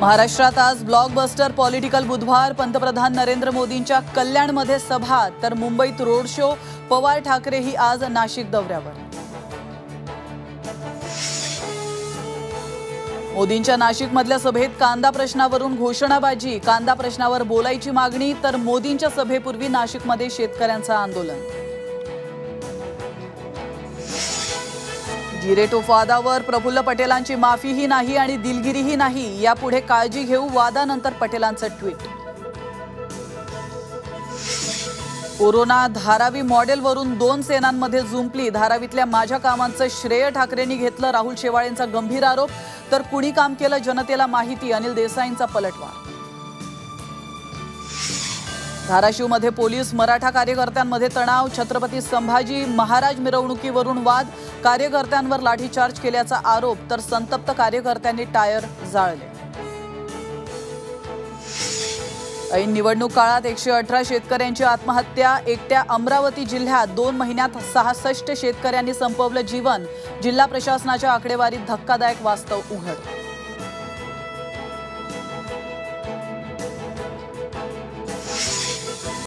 महाराष्ट्रात आज blockbuster political बुधवार। पंतप्रधान नरेंद्र मोदींच्या कल्याणमध्ये सभा तर मुंबईत रोड शो। पवार ठाकरे ही आज नाशिक दौऱ्यावर। मोदींच्या नाशिकमधल्या सभेत कांदा प्रश्नावरून घोषणाबाजी। कांदा प्रश्नावर बोलायची मागणी तर मोदींच्या सभेपूर्वी नाशिकमध्ये शेतकऱ्यांचं आंदोलन। जिरेटोफ वादावर प्रफुल्ल पटेलांची माफीही नाही आणि दिलगिरीही नाही। यापुढे काळजी घेऊ वादानंतर पटेलांचं ट्विट। कोरोना धारावी मॉडेलवरून 2 सेनांमध्ये जुंपली। धारावीतल्या माझ्या कामांचं श्रेय ठाकरेंनी घेतलं। राहुल शेवाळेंचा गंभीर आरोप। तर कुणी काम केलं जनतेला माहिती। अनिल देसाईंचा पलटवार। धाराशिवमध्ये पोलीस मराठा कार्यकर्त्यांमध्ये तणाव। छत्रपती संभाजी महाराज मिरवणुकीवरून वाद। कार्यकर्त्यांवर लाठीचार्ज केल्याचा आरोप तर संतप्त कार्यकर्त्यांनी टायर जाळले। ऐन निवडणूक काळात 118 शेतकऱ्यांची आत्महत्या। एकट्या अमरावती जिल्ह्यात 2 महिन्यात 66 शेतकऱ्यांनी संपवलं जीवन। जिल्हा प्रशासनाच्या आकडेवारीत धक्कादायक वास्तव उघड।